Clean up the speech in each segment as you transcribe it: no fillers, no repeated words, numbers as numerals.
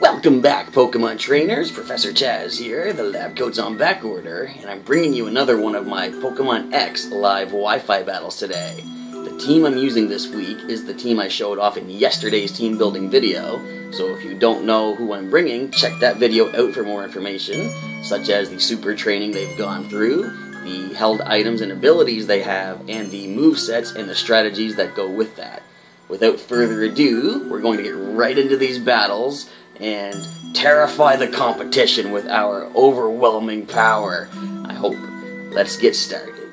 Welcome back, Pokemon trainers. Professor Chaz here. The lab coat's on back order, and I'm bringing you another one of my Pokemon X live Wi-Fi battles today. The team I'm using this week is the team I showed off in yesterday's team building video, so if you don't know who I'm bringing, check that video out for more information, such as the super training they've gone through, the held items and abilities they have, and the movesets and the strategies that go with that. Without further ado, we're going to get right into these battles and terrify the competition with our overwhelming power. I hope. Let's get started.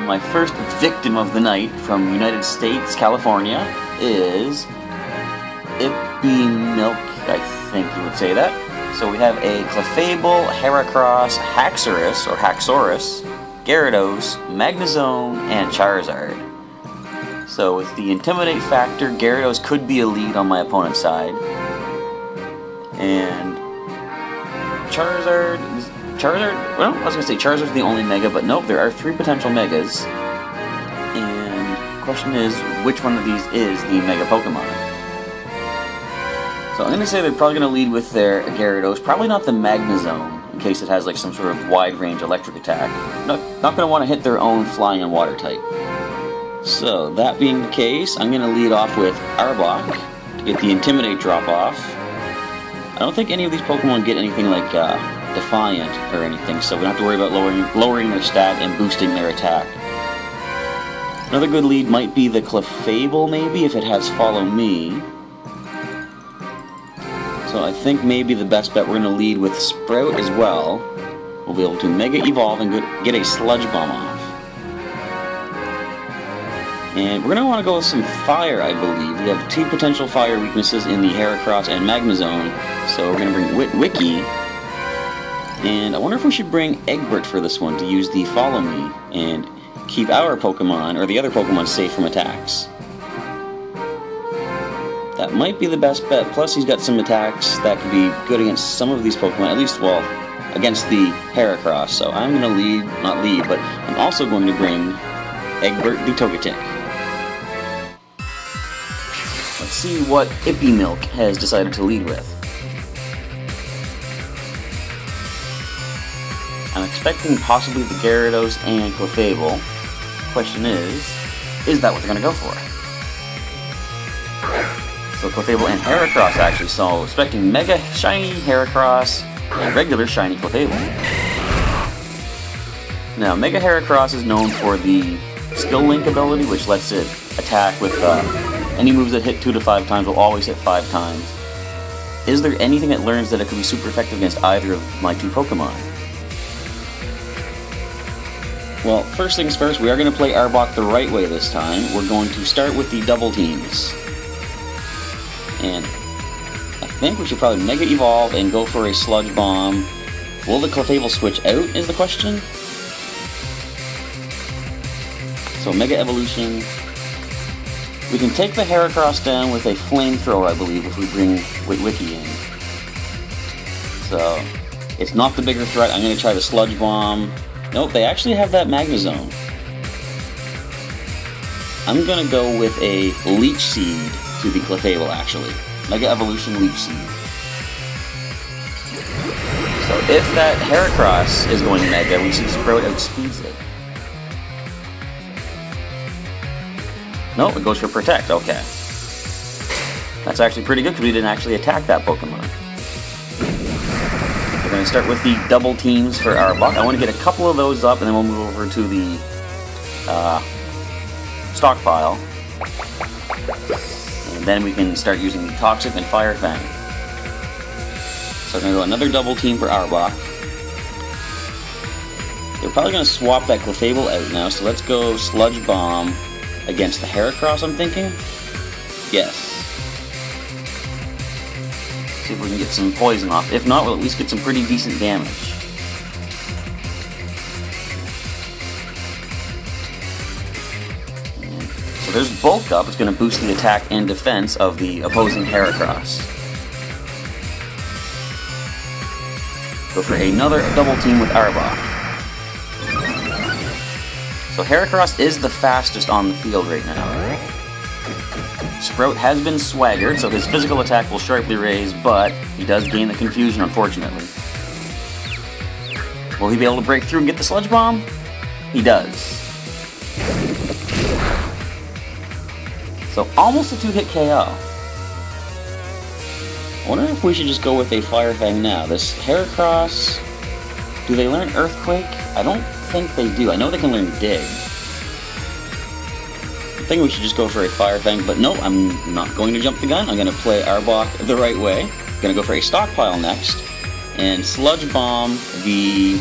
My first victim of the night from United States, California, is Milk, I think you would say that. So we have a Clefable, Heracross, Haxorus, Gyarados, Magnezone, and Charizard. So with the Intimidate factor, Gyarados could be a lead on my opponent's side. And Charizard, well, I was going to say Charizard's the only Mega, but nope, there are 3 potential Megas. And the question is, which one of these is the Mega Pokemon? So I'm going to say they're probably going to lead with their Gyarados, probably not the Magnezone, in case it has like some sort of wide-range electric attack. Not going to want to hit their own Flying and Water type. So, that being the case, I'm going to lead off with Arbok to get the Intimidate drop-off. I don't think any of these Pokemon get anything like Defiant or anything, so we don't have to worry about lowering their stat and boosting their attack. Another good lead might be the Clefable, maybe, if it has Follow Me. So I think maybe the best bet, we're going to lead with Sprout as well. We'll be able to Mega Evolve and get a Sludge Bomb off. And we're going to want to go with some Fire, I believe. We have 2 potential Fire weaknesses in the Heracross and Magnezone, so we're going to bring Witwicky. And I wonder if we should bring Eggbert for this one to use the Follow Me and keep our Pokemon, or the other Pokemon, safe from attacks. That might be the best bet, plus he's got some attacks that could be good against some of these Pokemon, at least, well, against the Heracross. So I'm going to not lead, but I'm also going to bring Eggbert the Togetic. Let's see what Milk has decided to lead with. I'm expecting possibly the Gyarados and Clefable. Question is that what they're going to go for? So Clefable and Heracross actually, so expecting Mega Shiny Heracross and regular Shiny Clefable. Now, Mega Heracross is known for the Skill Link ability, which lets it attack with any moves that hit 2 to 5 times will always hit 5 times. Is there anything it learns that it could be super effective against either of my 2 Pokemon? Well, first things first, we are going to play Arbok the right way this time. We're going to start with the double teams. And I think we should probably Mega Evolve and go for a Sludge Bomb. Will the Clefable switch out, is the question? So Mega Evolution. We can take the Heracross down with a Flamethrower, I believe, if we bring Witwicky in. So, it's not the bigger threat. I'm going to try the Sludge Bomb. Nope, they actually have that Magnezone. I'm going to go with a Leech Seed to the Clefable, actually. Mega Evolution Leech Seed. So if that Heracross is going Mega, we see Sprout outspeeds it. No, it goes for Protect, okay. That's actually pretty good because we didn't actually attack that Pokemon. We're going to start with the double teams for Arbok. I want to get a couple of those up and then we'll move over to the stockpile. And then we can start using the Toxic and Fire Fang. So I'm going to go another double team for Arbok. They're probably going to swap that Clefable out now, so let's go Sludge Bomb against the Heracross, I'm thinking? Yes. See if we can get some poison off. If not, we'll at least get some pretty decent damage. So there's Bulk Up. It's going to boost the attack and defense of the opposing Heracross. Go for another double team with Arbok. So Heracross is the fastest on the field right now. Sprout has been swaggered, so his physical attack will sharply raise, but he does gain the confusion, unfortunately. Will he be able to break through and get the Sludge Bomb? He does. So almost a 2-hit KO. I wonder if we should just go with a Fire Fang now. This Heracross, do they learn Earthquake? I don't think they do. I know they can learn Dig. I think we should just go for a Fire Fang, but no, I'm not going to jump the gun. I'm going to play Arbok the right way. I'm going to go for a Stockpile next, and Sludge Bomb the...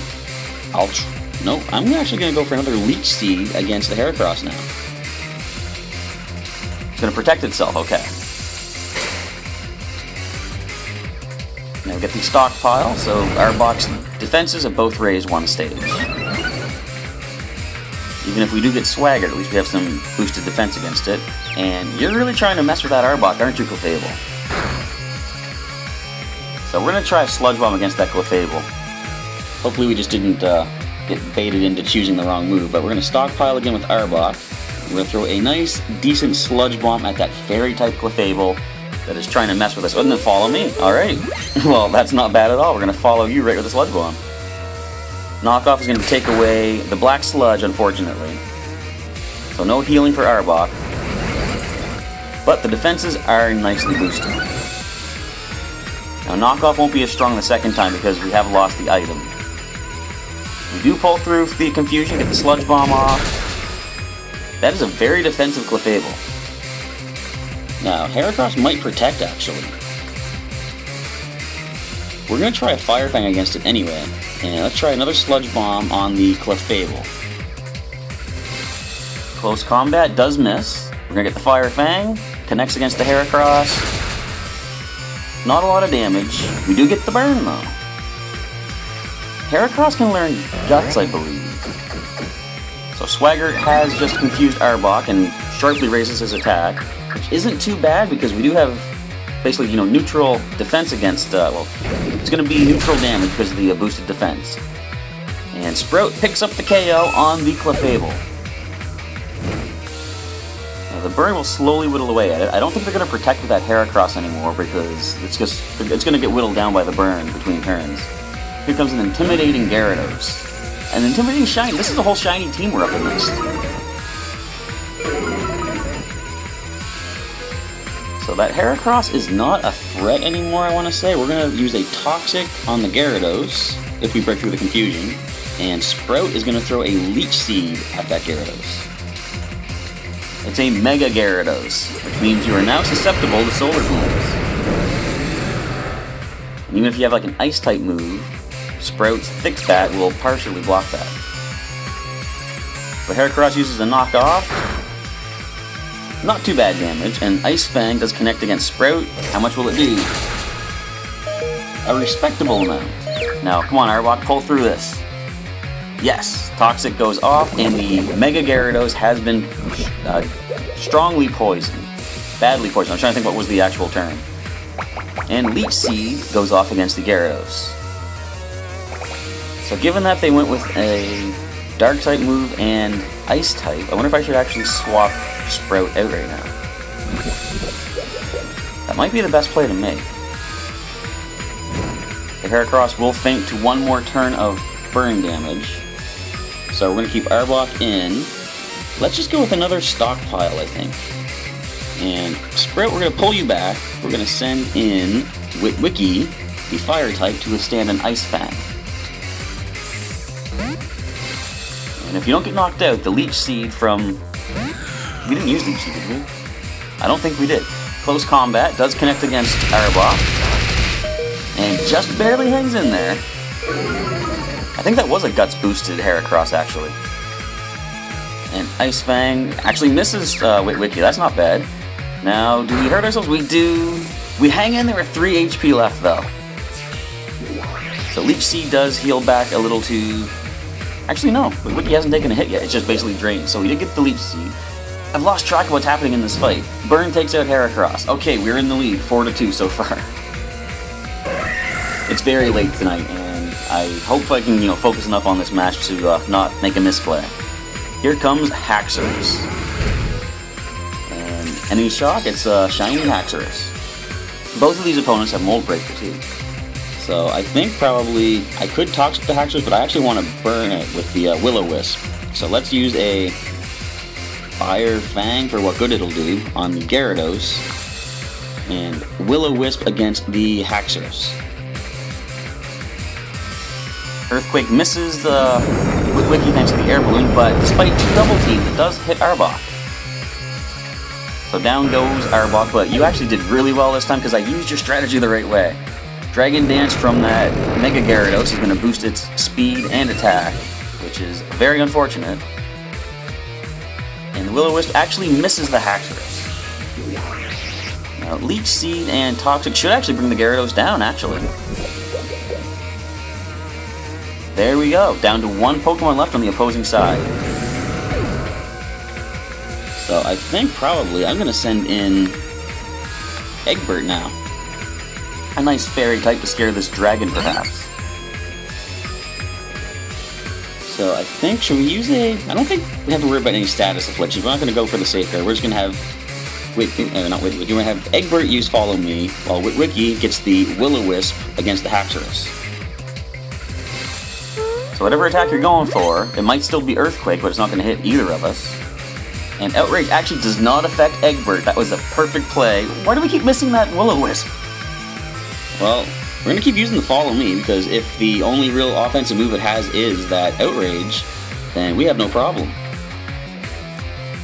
No, I'm actually going to go for another Leech Seed against the Heracross now. It's going to protect itself, okay. Now we get the Stockpile, so Arbok's defenses have both raised one stage. Even if we do get swaggered, at least we have some boosted defense against it. And you're really trying to mess with that Arbok, aren't you, Clefable? So we're going to try a Sludge Bomb against that Clefable. Hopefully we just didn't get baited into choosing the wrong move, but we're going to Stockpile again with Arbok. We're going to throw a nice, decent Sludge Bomb at that Fairy-type Clefable that is trying to mess with us. Oh, and then follow me. Alright. Well, that's not bad at all. We're going to follow you right with the Sludge Bomb. Knockoff is going to take away the Black Sludge, unfortunately. So no healing for Arbok. But the defenses are nicely boosted. Now Knockoff won't be as strong the second time because we have lost the item. We do pull through the confusion, get the Sludge Bomb off. That is a very defensive Clefable. Now, Heracross might protect, actually. We're going to try a Fire Fang against it anyway. And let's try another Sludge Bomb on the Clefable. Close combat does miss. We're going to get the Fire Fang. Connects against the Heracross. Not a lot of damage. We do get the burn, though. Heracross can learn Guts, I believe. So Swagger has just confused Arbok and sharply raises his attack, which isn't too bad because we do have basically, neutral defense against, well, it's going to be neutral damage because of the boosted defense. And Sprout picks up the KO on the Clefable. Now the burn will slowly whittle away at it. I don't think they're going to protect with that Heracross anymore because it's going to get whittled down by the burn between turns. Here comes an intimidating Gyarados. An intimidating shiny. This is a whole shiny team we're up against. So that Heracross is not a threat anymore, I want to say. We're going to use a Toxic on the Gyarados if we break through the confusion. And Sprout is going to throw a Leech Seed at that Gyarados. It's a Mega Gyarados, which means you are now susceptible to Solar Beams. And even if you have like an Ice-type move, Sprout's Thick Bat will partially block that. But Heracross uses a knockoff. Not too bad damage, and Ice Fang does connect against Sprout. How much will it do? A respectable amount. Now, come on, Arbok, pull through this. Yes, Toxic goes off, and the Mega Gyarados has been strongly poisoned. Badly poisoned. I'm trying to think what was the actual term. And Leech Seed goes off against the Gyarados. So given that they went with a Dark-type move and Ice-type, I wonder if I should actually swap Sprout out right now. That might be the best play to make. The Heracross will faint to one more turn of burn damage. So we're going to keep Arbok in. Let's just go with another Stockpile, I think. And Sprout, we're going to pull you back. We're going to send in Witwicky, the Fire-type, to withstand an Ice Fang. And if you don't get knocked out, the Leech Seed from... We didn't use Leech Seed, did we? I don't think we did. Close combat does connect against Arbok. And just barely hangs in there. I think that was a Guts boosted Heracross, actually. And Ice Fang actually misses Witwicky. That's not bad. Now, do we hurt ourselves? We do. We hang in there with 3 HP left, though. So Leech Seed does heal back a little to... Actually, no. Witwicky hasn't taken a hit yet. It's just basically drained. So we did get the Leech Seed. I've lost track of what's happening in this fight. Burn takes out Heracross. Okay, we're in the lead. 4-2 so far. It's very late tonight, and I hope I can, focus enough on this match to not make a misplay. Here comes Haxorus. And Enemy shock, it's a shiny Haxorus. Both of these opponents have Mold Breaker too. So I think probably I could Toxic the Haxorus, but I actually want to burn it with the Will-O-Wisp. So let's use a Fire Fang for what good it'll do on the Gyarados, and Will-O-Wisp against the Haxorus. Earthquake misses the Witwicky thanks to the air balloon, but despite two double teams, it does hit Arbok. So down goes Arbok, but you actually did really well this time because I used your strategy the right way. Dragon Dance from that Mega Gyarados is going to boost its speed and attack, which is very unfortunate. And the Will-O-Wisp actually misses the Haxorus. Now, Leech Seed and Toxic should actually bring the Gyarados down, actually. There we go, down to one Pokemon left on the opposing side. So I think probably I'm going to send in Eggbert now. A nice fairy type to scare this dragon, perhaps. So I think, should we use a... I don't think we have to worry about any status afflictions. We're not going to go for the safeguard. We're just going to have... not Witwicky. We're going to have Eggbert use Follow Me, while Witwicky gets the Will-O-Wisp against the Haxorus. So whatever attack you're going for, it might still be Earthquake, but it's not going to hit either of us. And Outrage actually does not affect Eggbert. That was a perfect play. Why do we keep missing that Will-O-Wisp? Well, we're going to keep using the Follow Me, because if the only real offensive move it has is that Outrage, then we have no problem.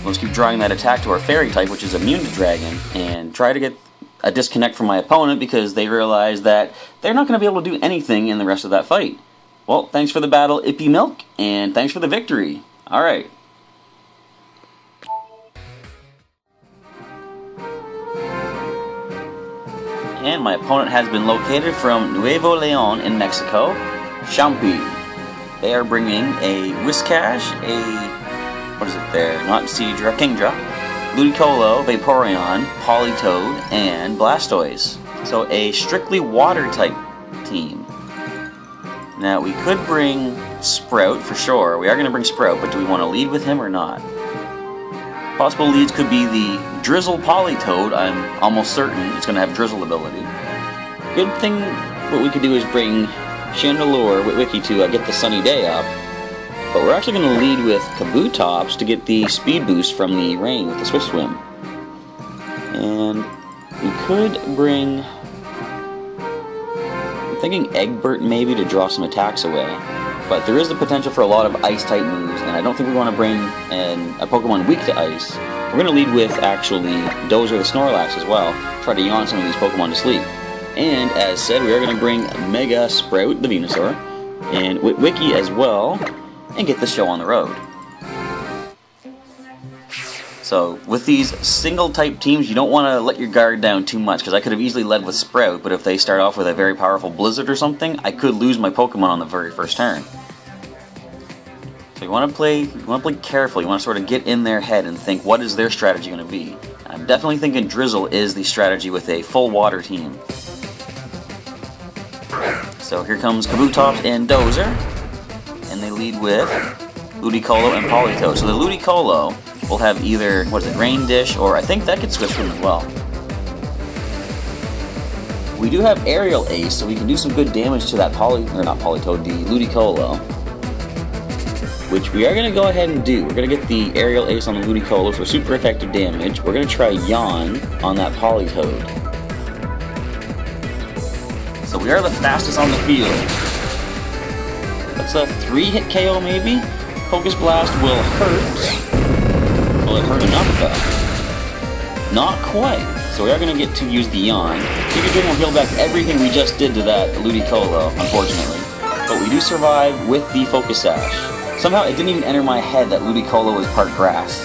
We'll just keep drawing that attack to our Fairy type, which is immune to Dragon, and try to get a disconnect from my opponent because they realize that they're not going to be able to do anything in the rest of that fight. Well, thanks for the battle, Ippy Milk, and thanks for the victory. Alright. And my opponent has been located from Nuevo Leon in Mexico, Champi. They are bringing a Whiscash, what is it there? Not Seadra, Kingdra, Ludicolo, Vaporeon, Politoed, and Blastoise. So a strictly water type team. Now we could bring Sprout for sure. We are going to bring Sprout, but do we want to lead with him or not? Possible leads could be the Drizzle Politoed. I'm almost certain it's going to have Drizzle ability. Good thing what we could do is bring Chandelure, Witwicky to get the Sunny Day up. But we're actually going to lead with Kabutops to get the speed boost from the rain with the Swift Swim. And we could bring... I'm thinking Eggbert maybe to draw some attacks away. But there is the potential for a lot of Ice-type moves, and I don't think we want to bring a Pokemon weak to Ice. We're going to lead with, actually, Dozer the Snorlax as well. Try to yawn some of these Pokemon to sleep. And, as said, we are going to bring Mega Sprout, the Venusaur, and Witwicky as well, and get the show on the road. So, with these single-type teams, you don't want to let your guard down too much, because I could have easily led with Sprout, but if they start off with a very powerful Blizzard or something, I could lose my Pokemon on the very first turn. So you want to play carefully. You want to sort of get in their head and think, what is their strategy going to be? I'm definitely thinking Drizzle is the strategy with a full water team. So here comes Kabutops and Dozer, and they lead with Ludicolo and Politoed. So the Ludicolo will have either, Rain Dish, or I think that could Swift Swim as well. We do have Aerial Ace, so we can do some good damage to that the Ludicolo. Which we are going to go ahead and do. We're going to get the Aerial Ace on the Ludicolo for super effective damage. We're going to try Yawn on that Politoed. So we are the fastest on the field. That's a 3-hit KO maybe? Focus Blast will hurt. Will it hurt enough though? Not quite. So we are going to get to use the Yawn. Pikachu will heal back everything we just did to that Ludicolo, unfortunately. But we do survive with the Focus Sash. Somehow it didn't even enter my head that Ludicolo was part grass.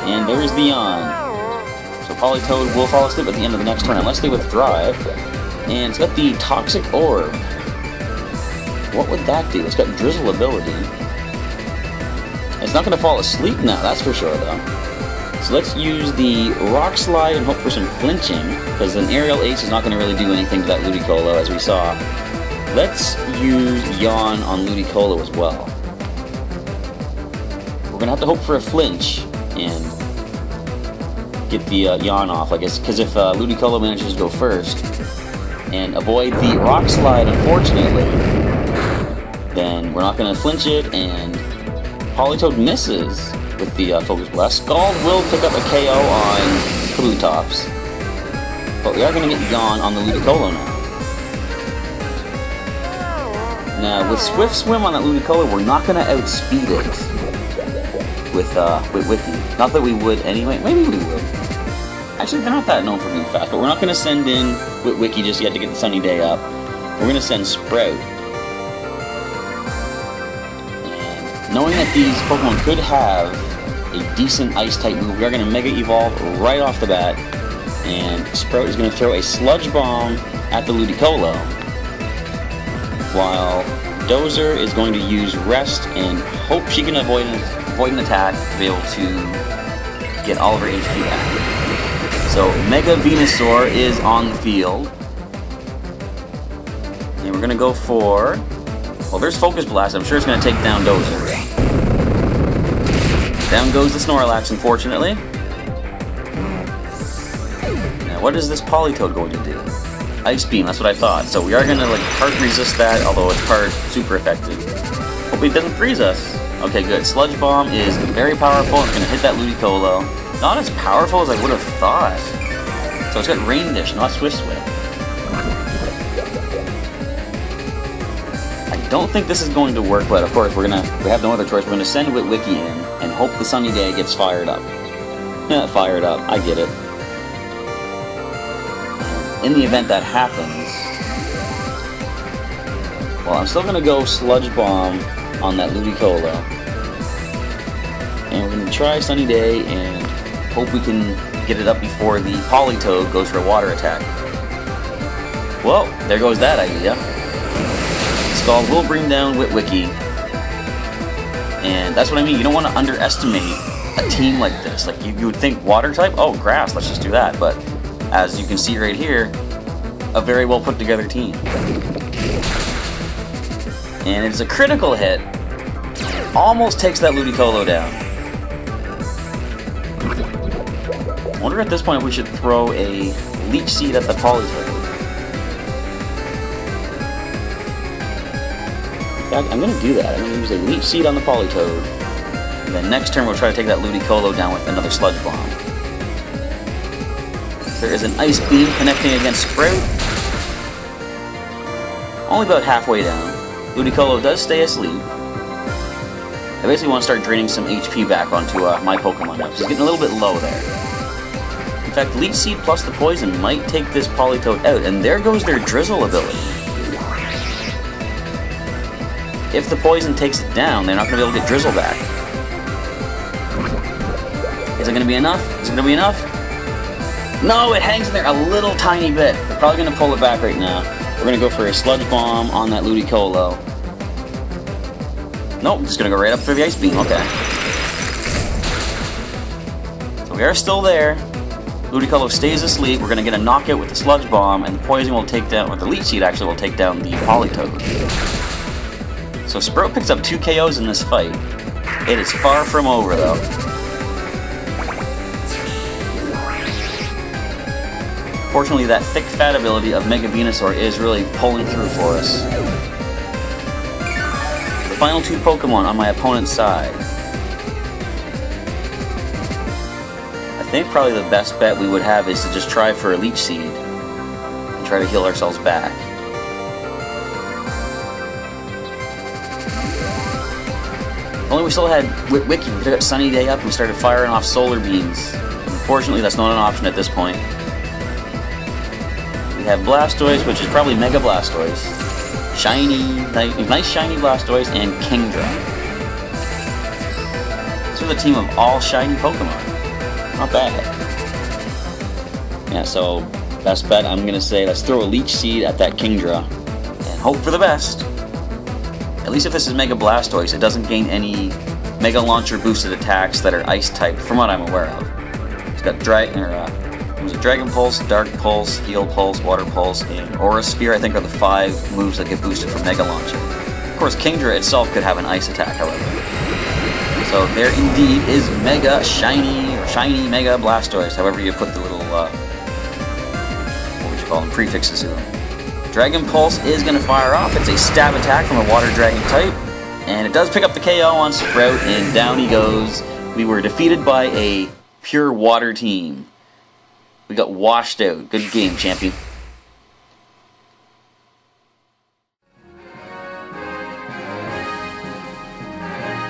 And there's the Yawn. So Politoed will fall asleep at the end of the next turn unless they withdraw it. And it's got the Toxic Orb. What would that do? It's got Drizzle ability. It's not going to fall asleep now, that's for sure though. So let's use the Rock Slide and hope for some flinching, because an Aerial Ace is not going to really do anything to that Ludicolo, as we saw. Let's use Yawn on Ludicolo as well. We're going to have to hope for a flinch, and get the yawn off. Like, because if Ludicolo manages to go first and avoid the rock slide, unfortunately, then we're not going to flinch it, and Politoed misses with the Focus Blast. Scald will pick up a KO on Kabutops, but we are going to get yawn on the Ludicolo now. Now, with Swift Swim on that Ludicolo, we're not going to outspeed it with Witwicky. Not that we would anyway. Maybe we would. Actually, they're not that known for being fast, but we're not going to send in Witwicky just yet to get the sunny day up. We're going to send Sprout. And knowing that these Pokemon could have a decent Ice-type move, we are going to Mega Evolve right off the bat, and Sprout is going to throw a Sludge Bomb at the Ludicolo, while Dozer is going to use Rest and hope she can avoid an attack to be able to get all of her HP back. So Mega Venusaur is on the field, and we're going to go for... Well, there's Focus Blast. I'm sure it's going to take down Dozer. Down goes the Snorlax, unfortunately. Now, what is this Politoed going to do? Ice Beam, that's what I thought. So we are going to like part resist that, although it's part super effective. Hope it doesn't freeze us. Okay, good. Sludge Bomb is very powerful. It's going to hit that Ludicolo. Not as powerful as I would have thought. So it's got Rain Dish, not Swift Swim. I don't think this is going to work, but of course we have no other choice. We're going to send Witwicky in and hope the sunny day gets fired up. Yeah, fired up. I get it. In the event that happens, well, I'm still going to go Sludge Bomb on that Ludicolo. And we're going to try Sunny Day and hope we can get it up before the Politoed goes for a water attack. Well, there goes that idea. Scald will bring down Witwicky. And that's what I mean, you don't want to underestimate a team like this. Like, you would think water type, oh, grass, let's just do that. But as you can see right here, a very well put together team. And it's a critical hit. Almost takes that Ludicolo down. I wonder at this point if we should throw a Leech Seed at the Politoed. In fact, I'm going to do that. I'm going to use a Leech Seed on the Politoed. And then next turn we'll try to take that Ludicolo down with another Sludge Bomb. There is an Ice Beam connecting against Sprout. Only about halfway down. Ludicolo does stay asleep. I basically want to start draining some HP back onto my Pokemon now, because he's getting a little bit low there. In fact, Leech Seed plus the Poison might take this Politoed out, and there goes their Drizzle ability. If the Poison takes it down, they're not going to be able to get Drizzle back. Is it going to be enough? Is it going to be enough? No, it hangs in there a little tiny bit. They're probably going to pull it back right now. We're going to go for a Sludge Bomb on that Ludicolo. Nope, just going to go right up for the Ice Beam. Okay. So we are still there. Ludicolo stays asleep. We're going to get a knockout with the Sludge Bomb, and the Poison will take down, or the Leech Seed actually will take down the Politoed. So Sprout picks up 2 KOs in this fight. It is far from over, though. Fortunately, that thick fat ability of Mega Venusaur is really pulling through for us. The final 2 Pokemon on my opponent's side. I think probably the best bet we would have is to just try for a Leech Seed and try to heal ourselves back. If only we still had Witwicky, we could have got Sunny Day up and we started firing off Solar Beams. Unfortunately, that's not an option at this point. We have Blastoise, which is probably Mega Blastoise. Shiny, nice shiny Blastoise, and Kingdra. This was a team of all shiny Pokemon. Not bad. Yeah, so best bet, I'm gonna say let's throw a Leech Seed at that Kingdra and hope for the best. At least if this is Mega Blastoise, it doesn't gain any Mega Launcher boosted attacks that are Ice type, from what I'm aware of. It's got Dragon Pulse, Dark Pulse, Heal Pulse, Water Pulse, and Aura Sphere, I think, are the 5 moves that get boosted from Mega Launcher. Of course, Kingdra itself could have an Ice attack, however. So there indeed is Mega Shiny, or shiny Mega Blastoise, however you put the little, what would you call them, prefixes to them. Dragon Pulse is going to fire off. It's a stab attack from a Water Dragon type, and it does pick up the KO on Sprout, and down he goes. We were defeated by a pure water team. We got washed out. Good game, champion.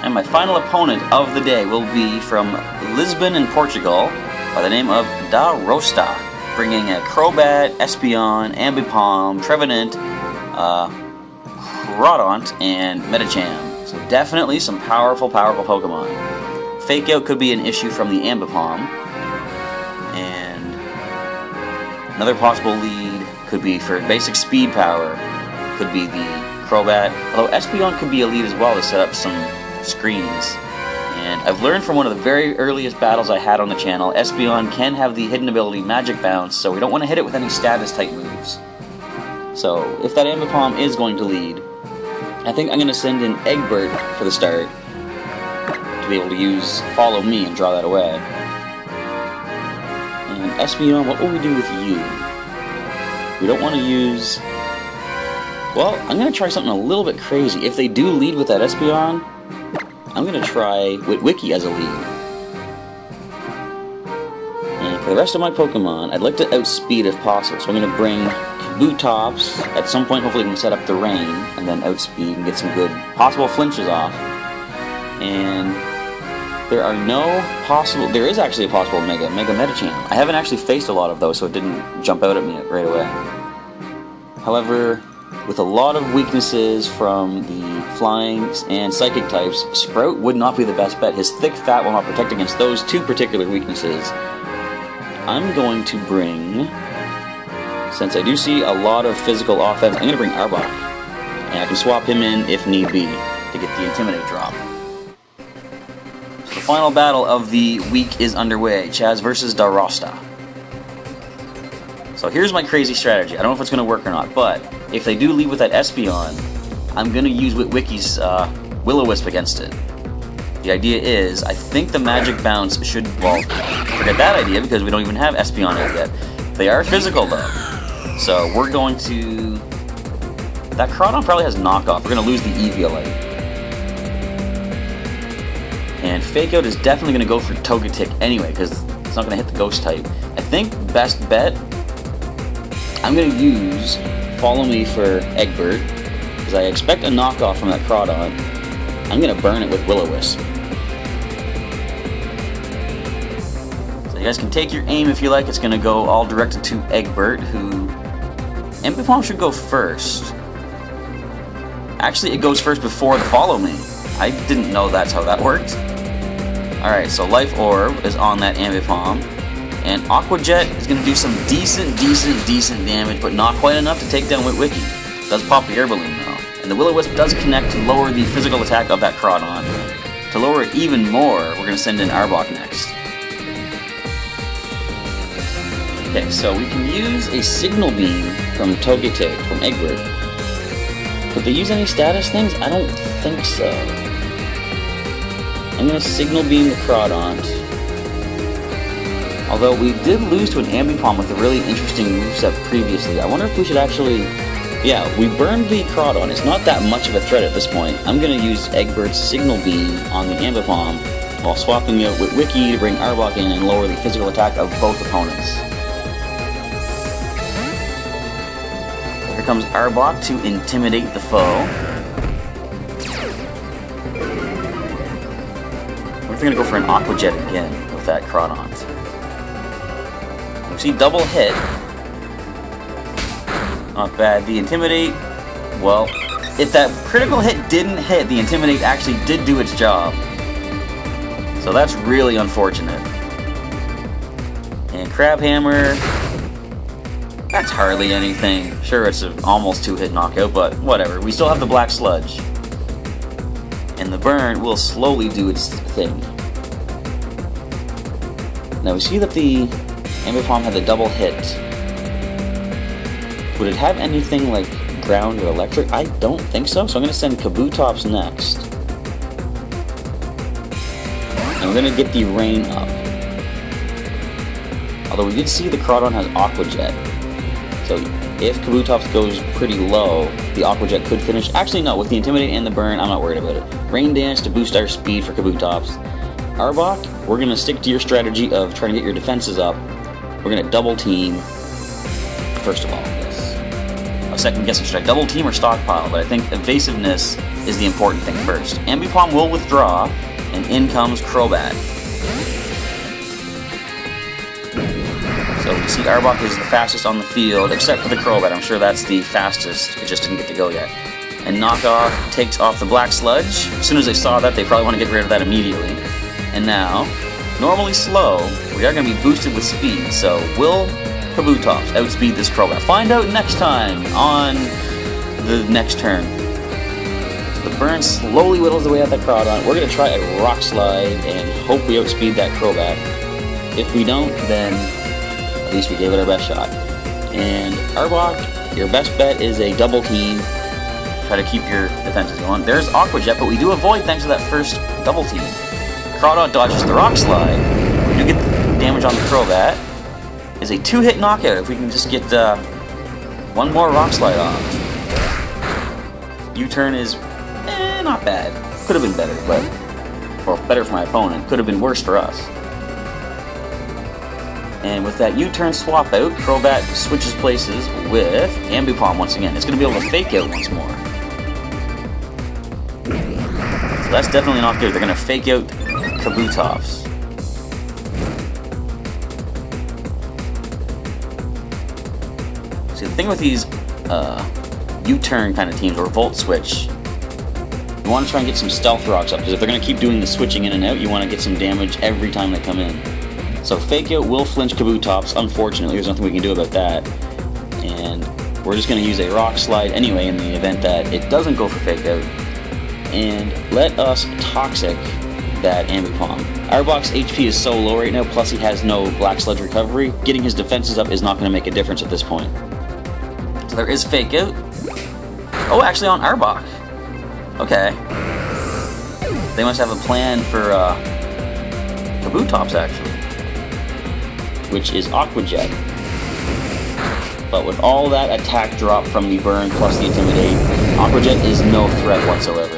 And my final opponent of the day will be from Lisbon in Portugal by the name of Da Rosta, bringing a Crobat, Espeon, Ambipom, Trevenant, Crawdaunt, and Medicham. So definitely some powerful Pokemon. Fake Out could be an issue from the Ambipom. And another possible lead could be for basic speed power, could be the Crobat. Although Espeon could be a lead as well to set up some screens. And I've learned from one of the very earliest battles I had on the channel, Espeon can have the hidden ability Magic Bounce, so we don't want to hit it with any status type moves. So if that Ambipom is going to lead, I think I'm going to send in Eggbert for the start to be able to use Follow Me and draw that away. And Espeon, what will we do with you? We don't want to use... Well, I'm going to try something a little bit crazy. If they do lead with that Espeon, I'm going to try Witwicky as a lead. And for the rest of my Pokemon, I'd like to outspeed if possible. So I'm going to bring Kabutops. At some point, hopefully we can set up the rain, and then outspeed and get some good possible flinches off. And there are no possible... There is actually a possible Mega Medicham. I haven't actually faced a lot of those, so it didn't jump out at me right away. However, with a lot of weaknesses from the flying and psychic types, Sprout would not be the best bet. His thick fat will not protect against those two particular weaknesses. I'm going to bring, since I do see a lot of physical offense, I'm going to bring Arbok. And I can swap him in if need be to get the Intimidate drop. So the final battle of the week is underway. Chaz versus Da Rosta. So here's my crazy strategy. I don't know if it's going to work or not, but if they do lead with that Espeon, I'm going to use Witwicky's Will-O-Wisp against it. The idea is, I think the Magic Bounce should, well, forget that idea because we don't even have Espeon out yet. They are physical though. So we're going to... That Crawdaunt probably has knockoff. We're going to lose the Eviolite. And Fake Out is definitely going to go for Togetic anyway because it's not going to hit the Ghost type. I think best bet, I'm going to use Follow Me for Eggbert, because I expect a knockoff from that Crawdaunt. I'm going to burn it with Will-O-Wisp. So you guys can take your aim if you like. It's going to go all directed to Eggbert, who... Ambipom should go first. Actually, it goes first before the Follow Me. I didn't know that's how that worked. Alright, so Life Orb is on that Ambipom. And Aqua Jet is going to do some decent damage, but not quite enough to take down Witwicky. It does pop the Air Balloon though. And the Will-O-Wisp does connect to lower the physical attack of that Crawdaunt. To lower it even more, we're going to send in Arbok next. Okay, so we can use a Signal Beam from Togetic, from Eggbert. Could they use any status things? I don't think so. I'm going to Signal Beam the Crawdaunt. Although we did lose to an Ambipom with a really interesting moveset previously. I wonder if we should actually... Yeah, we burned the Crawdaunt. It's not that much of a threat at this point. I'm going to use Eggbert's Signal Beam on the Ambipom while swapping out with Witwicky to bring Arbok in and lower the physical attack of both opponents. Here comes Arbok to intimidate the foe. We're going to go for an Aqua Jet again with that Crawdaunt. See, double hit. Not bad. The Intimidate, well, if that critical hit didn't hit, the Intimidate actually did do its job. So that's really unfortunate. And Crab Hammer, that's hardly anything. Sure, it's an almost 2-hit knockout, but whatever. We still have the Black Sludge. And the Burn will slowly do its thing. Now we see that the Ambipom had the double hit. Would it have anything like ground or electric? I don't think so, so I'm going to send Kabutops next. And we're going to get the rain up. Although we did see the Crawdon has Aqua Jet. So if Kabutops goes pretty low, the Aqua Jet could finish. Actually, no, with the Intimidate and the Burn, I'm not worried about it. Rain Dance to boost our speed for Kabutops. Arbok, we're going to stick to your strategy of trying to get your defenses up. We're going to double team, first of all. I was second guessing, should I double team or stockpile? But I think evasiveness is the important thing first. Ambipom will withdraw, and in comes Crobat. So you see Arbok is the fastest on the field, except for the Crobat. I'm sure that's the fastest, it just didn't get to go yet. And Knockoff takes off the Black Sludge. As soon as they saw that, they probably want to get rid of that immediately. And now, normally slow, we are going to be boosted with speed, so will Kabutops outspeed this Crobat? Find out next time on the next turn. So the Burn slowly whittles away at that Crawdon. We're going to try a Rock Slide and hope we outspeed that Crobat. If we don't, then at least we gave it our best shot. And Arbok, your best bet is a double team. Try to keep your defenses going. There's Aqua Jet, but we do avoid thanks to that first double team. Crawdon dodges the Rock Slide. We do get the damage on the Crobat. Is a 2-hit knockout if we can just get one more Rock Slide off. U-turn is not bad. Could have been better, but or better for my opponent. Could have been worse for us. And with that U-turn swap out, Crobat switches places with Ambipom once again. It's going to be able to fake out once more. So that's definitely not good. They're going to fake out Kabutops. See, the thing with these U-turn kind of teams, or Volt Switch, you want to try and get some Stealth Rocks up, because if they're going to keep doing the switching in and out, you want to get some damage every time they come in. So Fake Out will flinch Kabutops, unfortunately, there's nothing we can do about that. And we're just going to use a Rock Slide anyway in the event that it doesn't go for Fake Out. And let us Toxic that Ambipom. Arbok's HP is so low right now, plus he has no Black Sludge recovery. Getting his defenses up is not going to make a difference at this point. So there is Fake Out. Oh, actually on Arbok. Okay. They must have a plan for Kabutops, actually. Which is Aqua Jet. But with all that attack drop from the Burn plus the Intimidate, Aqua Jet is no threat whatsoever.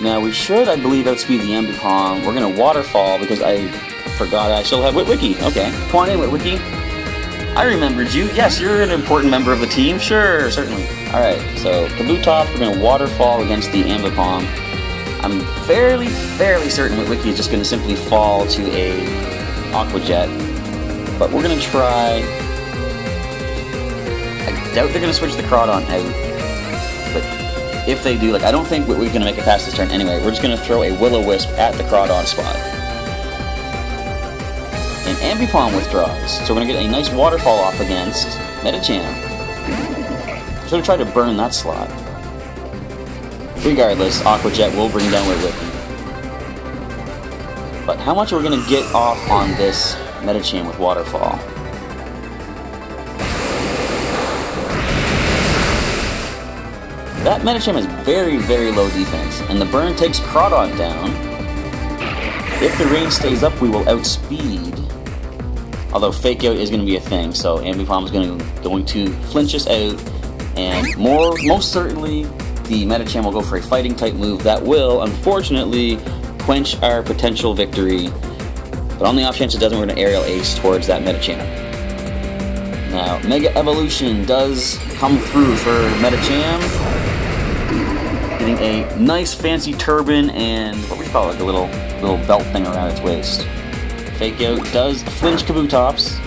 Now we should, I believe, outspeed the Ambipom. We're going to Waterfall because I forgot I still have Witwicky. Okay, come on in, Witwicky. I remembered you. Yes, you're an important member of the team. Sure, certainly. Alright, so Kabutops, we're going to Waterfall against the Ambipom. I'm fairly certain Witwicky is just going to simply fall to a Aqua Jet. But we're going to try... I doubt they're going to switch the Crawdon out. But if they do, like, I don't think Witwicky's going to make it past this turn anyway. We're just going to throw a Will-O-Wisp at the Crawdon spot. And Ambipom withdraws. So we're going to get a nice Waterfall off against Medicham. Should have tried to burn that slot. Regardless, Aqua Jet will bring down Witwicky. But how much are we going to get off on this Medicham with Waterfall? That Medicham is very low defense, and the Burn takes Crawdon down. If the range stays up, we will outspeed. Although Fake Out is going to be a thing, so Ambipom is going to flinch us out, and most certainly the Medicham will go for a fighting type move that will, unfortunately, quench our potential victory. But on the off chance it doesn't, we're going to Aerial Ace towards that Medicham. Now, Mega Evolution does come through for Medicham. Getting a nice fancy turban and what we call it, like a little belt thing around its waist. Fake Out does flinch Kabutops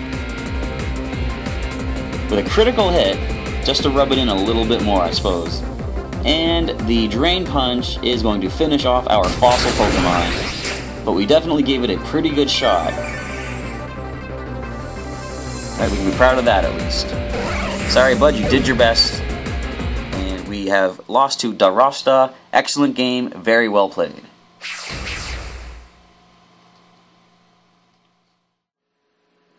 with a critical hit, just to rub it in a little bit more, I suppose. And the Drain Punch is going to finish off our fossil Pokemon, but we definitely gave it a pretty good shot. Alright, we can be proud of that at least. Sorry, bud, you did your best. And we have lost to Darasta. Excellent game, very well played.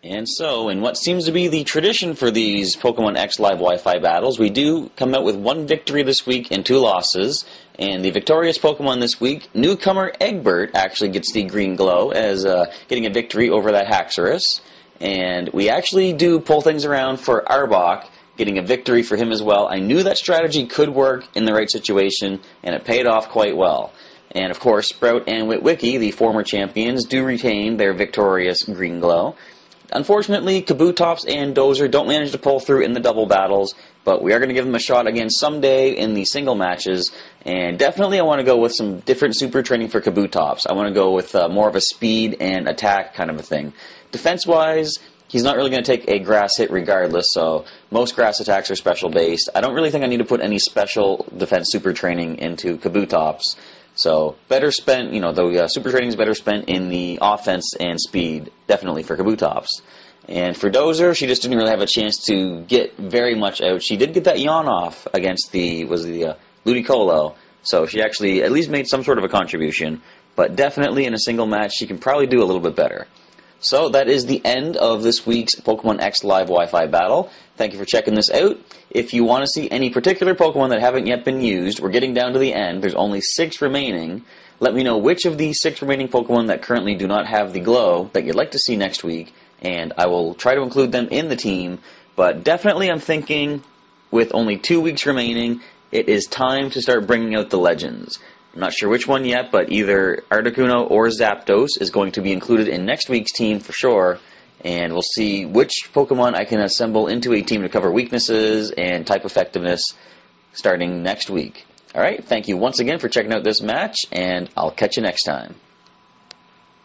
And so, in what seems to be the tradition for these Pokemon X Live Wi-Fi battles, we do come out with 1 victory this week and 2 losses. And the victorious Pokemon this week, newcomer Eggbert, actually gets the green glow as getting a victory over that Haxorus. And we actually do pull things around for Arbok, getting a victory for him as well. I knew that strategy could work in the right situation, and it paid off quite well. And of course, Sprout and Witwicky, the former champions, do retain their victorious green glow. Unfortunately, Kabutops and Dozer don't manage to pull through in the double battles, but we are going to give them a shot again someday in the single matches. And definitely I want to go with some different super training for Kabutops. I want to go with more of a speed and attack kind of a thing. Defense-wise, he's not really going to take a grass hit regardless, so most grass attacks are special based. I don't really think I need to put any special defense super training into Kabutops. So, better spent, the super training is better spent in the offense and speed, definitely for Kabutops. And for Dozer, she just didn't really have a chance to get very much out. She did get that yawn off against the Ludicolo, so she actually at least made some sort of a contribution, but definitely in a single match, she can probably do a little bit better. So that is the end of this week's Pokemon X Live Wi-Fi battle. Thank you for checking this out. If you want to see any particular Pokemon that haven't yet been used, we're getting down to the end. There's only 6 remaining. Let me know which of these 6 remaining Pokemon that currently do not have the glow that you'd like to see next week, and I will try to include them in the team. But definitely I'm thinking, with only 2 weeks remaining, it is time to start bringing out the legends. I'm not sure which one yet, but either Articuno or Zapdos is going to be included in next week's team for sure, and we'll see which Pokemon I can assemble into a team to cover weaknesses and type effectiveness starting next week. Alright, thank you once again for checking out this match, and I'll catch you next time.